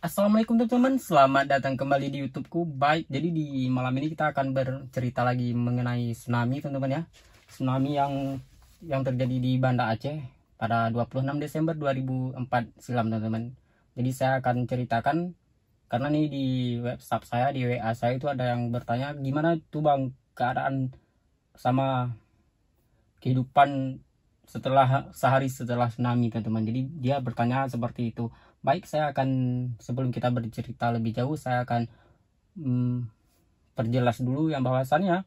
Assalamualaikum teman-teman, selamat datang kembali di YouTubeku. Baik, jadi di malam ini kita akan bercerita lagi mengenai tsunami teman-teman ya. Tsunami yang terjadi di Banda Aceh pada 26 Desember 2004 silam teman-teman. Jadi saya akan ceritakan karena nih di WhatsApp saya, di WA saya itu ada yang bertanya gimana tuh Bang keadaan sama kehidupan sehari setelah tsunami teman-teman. Jadi dia bertanya seperti itu. Baik, saya akan sebelum kita bercerita lebih jauh saya akan hmm, perjelas dulu yang bahwasannya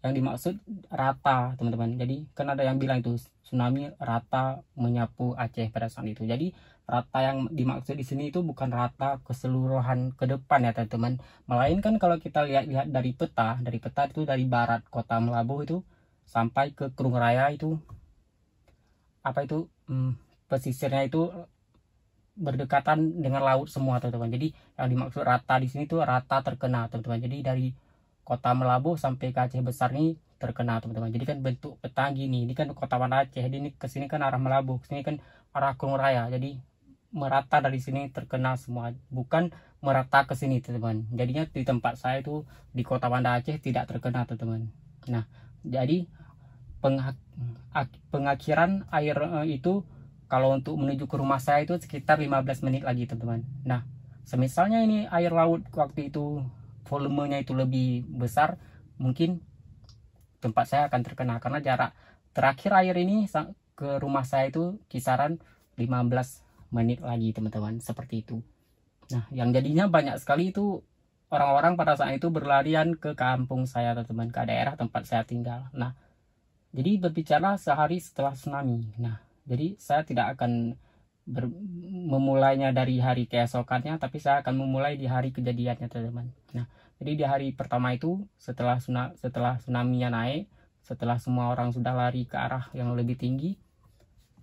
yang dimaksud rata teman-teman. Jadi kan ada yang bilang itu tsunami rata menyapu Aceh pada saat itu. Jadi rata yang dimaksud di sini itu bukan rata keseluruhan ke depan ya teman-teman. Melainkan kalau kita lihat dari peta itu dari barat kota Melabuh itu sampai ke Kerung Raya itu apa itu pesisirnya itu berdekatan dengan laut semua teman-teman. Jadi yang dimaksud rata di sini tuh rata terkena teman-teman. Jadi dari kota Melabuh sampai ke Aceh Besar ini terkena teman-teman. Jadi kan bentuk peta gini, ini kan kota Banda Aceh, jadi ini ke sini kan arah Melabuh, ke sini kan arah Kurung Raya. Jadi merata dari sini terkena semua, bukan merata ke sini teman-teman. Jadinya di tempat saya itu di kota Banda Aceh tidak terkena teman-teman. Nah, jadi pengakhiran air itu kalau untuk menuju ke rumah saya itu sekitar 15 menit lagi teman-teman. Nah, semisalnya ini air laut waktu itu volumenya itu lebih besar, mungkin tempat saya akan terkena karena jarak terakhir air ini ke rumah saya itu kisaran 15 menit lagi teman-teman, seperti itu. Nah, yang jadinya banyak sekali itu orang-orang pada saat itu berlarian ke kampung saya teman-teman, ke daerah tempat saya tinggal. Nah, jadi berbicara sehari setelah tsunami. Nah, jadi saya tidak akan memulainya dari hari keesokannya, tapi saya akan memulai di hari kejadiannya teman-teman. Nah, jadi di hari pertama itu setelah tsunami-nya naik, setelah semua orang sudah lari ke arah yang lebih tinggi,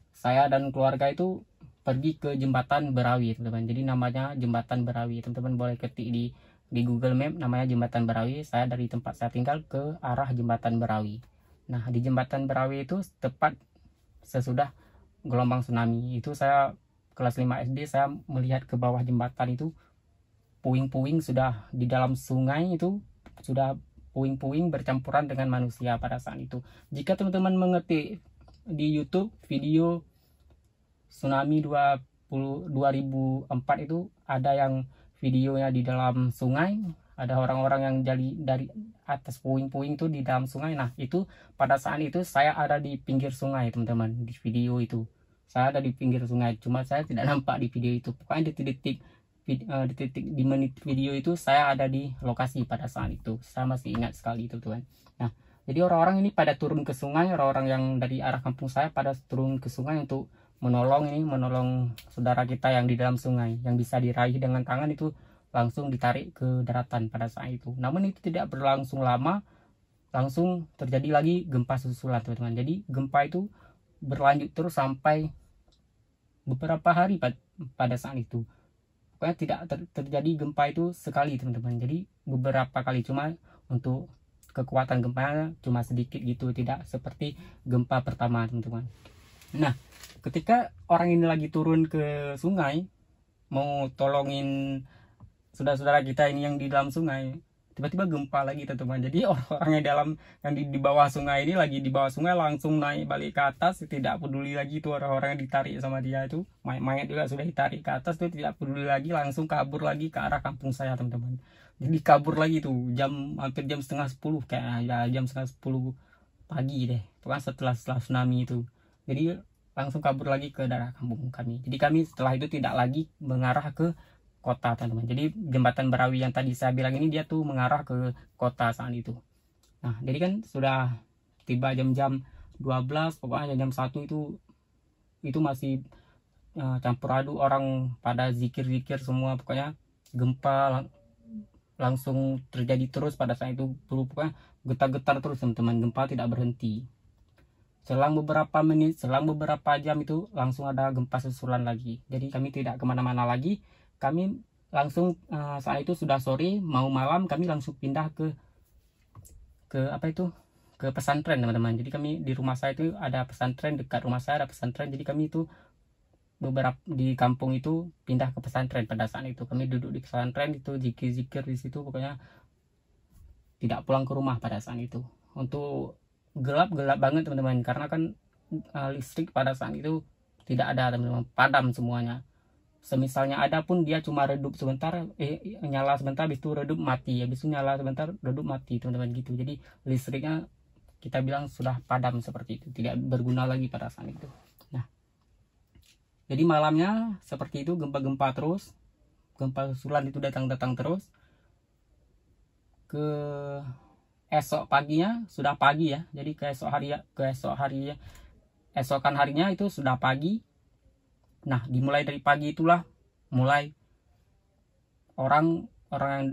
saya dan keluarga itu pergi ke jembatan Berawi teman-teman. Jadi namanya jembatan Berawi, teman-teman boleh ketik di Google Map, namanya jembatan Berawi. Saya dari tempat saya tinggal ke arah jembatan Berawi. Nah, di jembatan Berawi itu tepat sesudah gelombang tsunami itu saya kelas 5 SD, saya melihat ke bawah jembatan itu puing-puing sudah di dalam sungai, itu sudah puing-puing bercampuran dengan manusia pada saat itu. Jika teman-teman mengetik di YouTube video tsunami 2004 itu ada yang videonya di dalam sungai, ada orang-orang yang dari atas puing-puing itu di dalam sungai. Nah, itu pada saat itu saya ada di pinggir sungai teman-teman. Di video itu saya ada di pinggir sungai, cuma saya tidak nampak di video itu. Pokoknya di menit video itu saya ada di lokasi pada saat itu. Saya masih ingat sekali itu teman. Nah, jadi orang-orang ini pada turun ke sungai, orang-orang yang dari arah kampung saya pada turun ke sungai untuk menolong saudara kita yang di dalam sungai, yang bisa diraih dengan tangan itu langsung ditarik ke daratan pada saat itu. Namun itu tidak berlangsung lama, langsung terjadi lagi gempa susulan teman-teman. Jadi gempa itu berlanjut terus sampai beberapa hari pada saat itu. Pokoknya tidak terjadi gempa itu sekali teman-teman. Jadi beberapa kali, cuma untuk kekuatan gempanya cuma sedikit gitu, tidak seperti gempa pertama teman-teman. Nah, ketika orang ini lagi turun ke sungai mau tolongin saudara-saudara kita ini yang di dalam sungai, tiba-tiba gempa lagi teman-teman. Jadi orang-orang yang di bawah sungai ini, lagi di bawah sungai, langsung naik balik ke atas, tidak peduli lagi tuh orang-orang yang ditarik sama dia itu. Mayat juga sudah ditarik ke atas tuh, tidak peduli lagi, langsung kabur lagi ke arah kampung saya teman-teman. Jadi kabur lagi tuh hampir jam setengah 10, kayak ya jam setengah 10 pagi deh, pokoknya setelah tsunami itu. Jadi langsung kabur lagi ke daerah kampung kami. Jadi kami setelah itu tidak lagi mengarah ke kota teman-teman. Jadi jembatan Berawi yang tadi saya bilang ini dia tuh mengarah ke kota saat itu. Nah, jadi kan sudah tiba jam-jam 12, pokoknya jam 1 itu masih campur aduk, orang pada zikir-zikir semua. Pokoknya gempa langsung terjadi terus pada saat itu. Pokoknya getar-getar terus teman-teman, gempa tidak berhenti. Selang beberapa menit, selang beberapa jam itu langsung ada gempa susulan lagi. Jadi kami tidak kemana-mana lagi. Kami langsung saat itu sudah sore mau malam, kami langsung pindah ke pesantren teman-teman. Jadi kami di rumah saya itu ada pesantren, dekat rumah saya ada pesantren. Jadi kami itu beberapa di kampung itu pindah ke pesantren. Pada saat itu kami duduk di pesantren itu, zikir-zikir di situ, pokoknya tidak pulang ke rumah pada saat itu. Untuk gelap banget teman-teman, karena kan listrik pada saat itu tidak ada teman-teman, padam semuanya. Semisalnya ada pun dia cuma redup sebentar, nyala sebentar, habis itu redup mati, habis itu nyala sebentar, redup mati teman-teman gitu. Jadi listriknya kita bilang sudah padam seperti itu, tidak berguna lagi pada saat itu. Nah, jadi malamnya seperti itu, gempa-gempa terus, gempa susulan itu datang terus. Ke esok paginya sudah pagi ya, jadi esokan harinya itu sudah pagi. Nah, dimulai dari pagi itulah mulai orang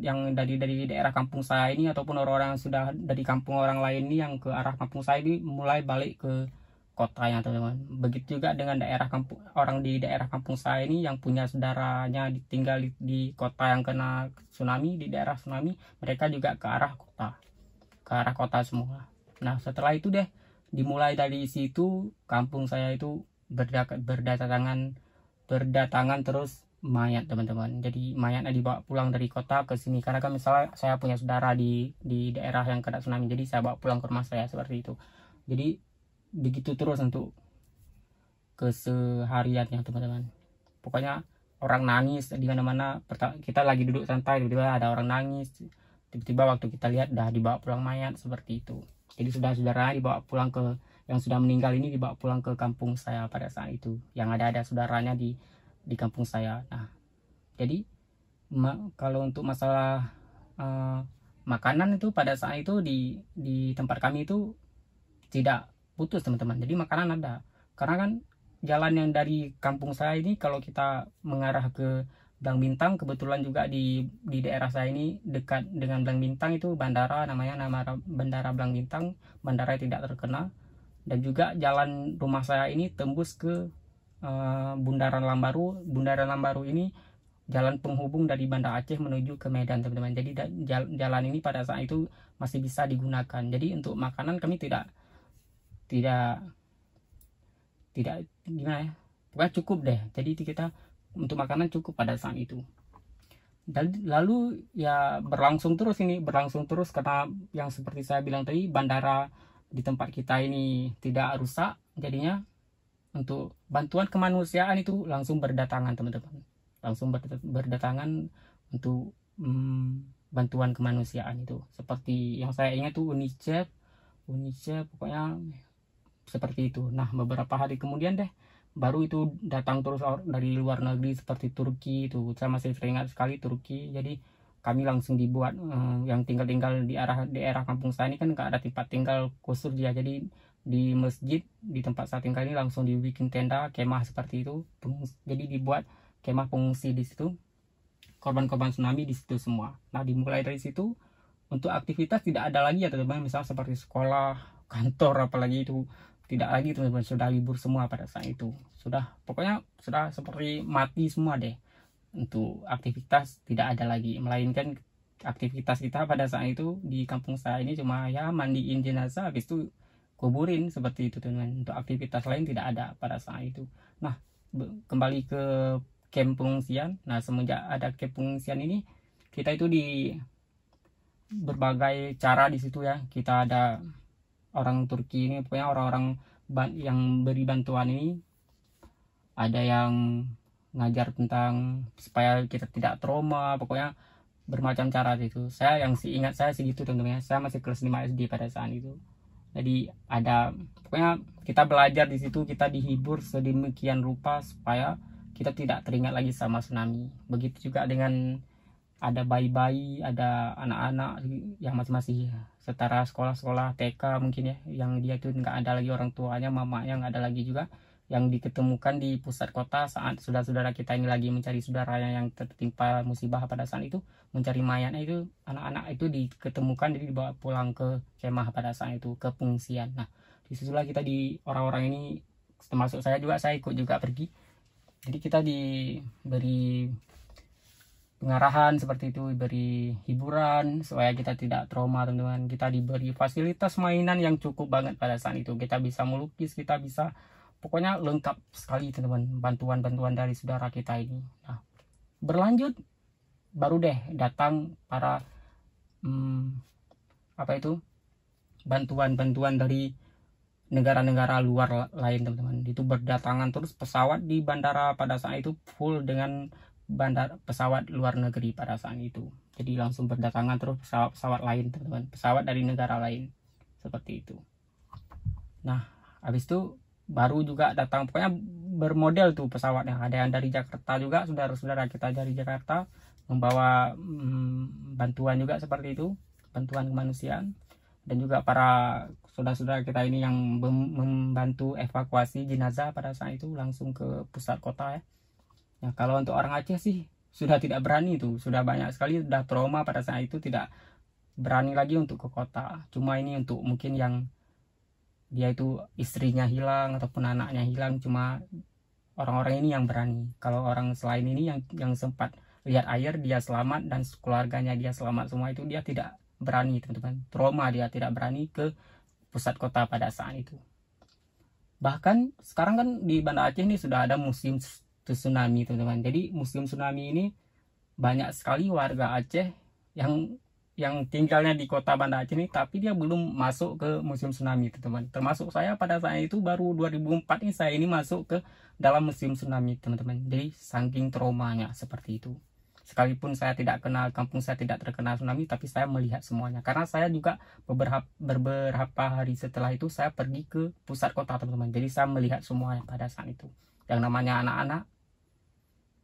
yang dari daerah kampung saya ini, ataupun orang-orang yang sudah dari kampung orang lain ini yang ke arah kampung saya ini, mulai balik ke kotanya teman-teman. Begitu juga dengan orang di daerah kampung saya ini yang punya saudaranya tinggal di kota yang kena tsunami, di daerah tsunami, mereka juga ke arah kota semua. Nah, setelah itu deh, dimulai dari situ kampung saya itu berdatangan terus mayat teman-teman. Jadi mayatnya dibawa pulang dari kota ke sini, karena kan misalnya saya punya saudara di daerah yang kena tsunami, jadi saya bawa pulang ke rumah saya seperti itu. Jadi begitu terus untuk kesehariannya teman-teman. Pokoknya orang nangis di mana-mana. Kita lagi duduk santai, tiba-tiba ada orang nangis, tiba-tiba waktu kita lihat dah dibawa pulang mayat seperti itu. Jadi saudara-saudaranya dibawa pulang ke, yang sudah meninggal ini dibawa pulang ke kampung saya pada saat itu, yang ada saudaranya di kampung saya. Nah, jadi kalau untuk masalah makanan itu pada saat itu di tempat kami itu tidak putus teman-teman. Jadi makanan ada, karena kan jalan yang dari kampung saya ini kalau kita mengarah ke Blang Bintang, kebetulan juga di daerah saya ini dekat dengan Blang Bintang itu bandara, nama Bandara Blang Bintang, bandara tidak terkenal. Dan juga jalan rumah saya ini tembus ke Bundaran Lambaru. Bundaran Lambaru ini jalan penghubung dari Banda Aceh menuju ke Medan teman-teman. Jadi jalan ini pada saat itu masih bisa digunakan. Jadi untuk makanan kami tidak gimana ya, pokoknya cukup deh. Jadi kita untuk makanan cukup pada saat itu. Dan lalu ya berlangsung terus karena yang seperti saya bilang tadi, bandara di tempat kita ini tidak rusak, jadinya untuk bantuan kemanusiaan itu langsung berdatangan teman-teman, langsung berdatangan untuk bantuan kemanusiaan itu. Seperti yang saya ingat tuh UNICEF pokoknya seperti itu. Nah, beberapa hari kemudian deh baru itu datang terus dari luar negeri seperti Turki itu. Saya masih teringat sekali Turki. Jadi kami langsung dibuat yang tinggal di daerah kampung saya ini kan nggak ada tempat tinggal khusus dia. Jadi di masjid di tempat saya tinggal ini langsung dibikin tenda kemah seperti itu. Jadi dibuat kemah pengungsi di situ. Korban-korban tsunami di situ semua. Nah, dimulai dari situ untuk aktivitas tidak ada lagi ya teman-teman. Misal seperti sekolah, kantor, apalagi itu tidak lagi teman-teman, sudah libur semua pada saat itu. Pokoknya sudah seperti mati semua deh. Untuk aktivitas tidak ada lagi, melainkan aktivitas kita pada saat itu di kampung saya ini cuma ya mandiin jenazah, habis itu kuburin seperti itu teman-teman. Untuk aktivitas lain tidak ada pada saat itu. Nah, kembali ke camp pengungsian. Nah, semenjak ada camp pengungsian ini, kita itu di berbagai cara di situ ya. Kita ada orang Turki ini, pokoknya orang-orang yang beri bantuan ini, ada yang ngajar tentang supaya kita tidak trauma, pokoknya bermacam cara itu. Saya yang ingat saya segitu teman-teman. Saya masih kelas 5 SD pada saat itu. Jadi ada, pokoknya kita belajar di situ, kita dihibur sedemikian rupa supaya kita tidak teringat lagi sama tsunami. Begitu juga dengan ada bayi-bayi, ada anak-anak yang masih setara sekolah TK mungkin ya, yang dia tuh nggak ada lagi orang tuanya, mamanya nggak ada lagi juga, yang diketemukan di pusat kota saat saudara kita ini lagi mencari saudaranya yang tertimpa musibah pada saat itu, mencari mayatnya itu, anak-anak itu diketemukan, jadi dibawa pulang ke kemah pada saat itu, ke pengungsian. Nah, disitulah kita orang-orang ini, termasuk saya juga, saya ikut juga pergi. Jadi kita diberi pengarahan seperti itu, diberi hiburan supaya kita tidak trauma teman-teman. Kita diberi fasilitas mainan yang cukup banget pada saat itu. Kita bisa melukis, kita bisa pokoknya lengkap sekali teman-teman bantuan-bantuan dari saudara kita ini. Nah, berlanjut baru deh datang para apa itu bantuan-bantuan dari negara-negara luar lain teman-teman. Itu berdatangan terus pesawat di bandara pada saat itu full dengan pesawat luar negeri pada saat itu. Jadi langsung berdatangan terus pesawat lain teman-teman, pesawat dari negara lain seperti itu. Nah, habis itu baru juga datang, pokoknya bermodel tuh pesawatnya. Ada yang dari Jakarta juga, saudara-saudara kita dari Jakarta membawa bantuan juga seperti itu, bantuan kemanusiaan. Dan juga para saudara-saudara kita ini yang membantu evakuasi jenazah pada saat itu langsung ke pusat kota ya. Nah, kalau untuk orang Aceh sih sudah tidak berani tuh, sudah banyak sekali sudah trauma pada saat itu, tidak berani lagi untuk ke kota. Cuma ini untuk mungkin yang dia itu istrinya hilang ataupun anaknya hilang, cuma orang-orang ini yang berani. Kalau orang selain ini yang sempat lihat air dia selamat dan keluarganya dia selamat semua, itu dia tidak berani teman-teman, trauma, dia tidak berani ke pusat kota pada saat itu. Bahkan sekarang kan di Banda Aceh ini sudah ada musim tsunami teman-teman. Jadi musim tsunami ini banyak sekali warga Aceh yang tinggalnya di kota Banda Aceh ini, tapi dia belum masuk ke musim tsunami teman-teman. Termasuk saya pada saat itu baru 2004 ini, saya ini masuk ke dalam musim tsunami teman-teman. Jadi saking traumanya seperti itu. Sekalipun saya tidak kenal, kampung saya tidak terkena tsunami, tapi saya melihat semuanya. Karena saya juga beberapa hari setelah itu saya pergi ke pusat kota teman-teman. Jadi saya melihat semuanya pada saat itu. Yang namanya anak-anak,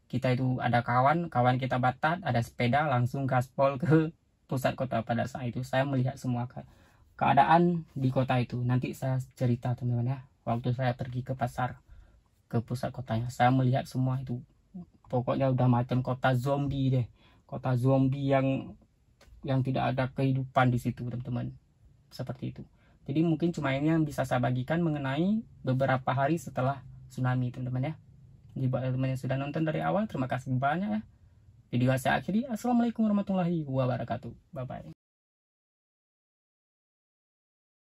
kita itu ada kawan kita Batak, ada sepeda, langsung gaspol ke pusat kota pada saat itu. Saya melihat semua keadaan di kota itu. Nanti saya cerita teman-teman ya, waktu saya pergi ke pasar, ke pusat kotanya, saya melihat semua itu. Pokoknya udah macam kota zombie deh, kota zombie yang tidak ada kehidupan di situ teman-teman, seperti itu. Jadi mungkin cuma ini yang bisa saya bagikan mengenai beberapa hari setelah tsunami teman-teman ya. Jadi buat teman-teman yang sudah nonton dari awal, terima kasih banyak ya. Video saya akhiri. Assalamualaikum warahmatullahi wabarakatuh. Bye bye.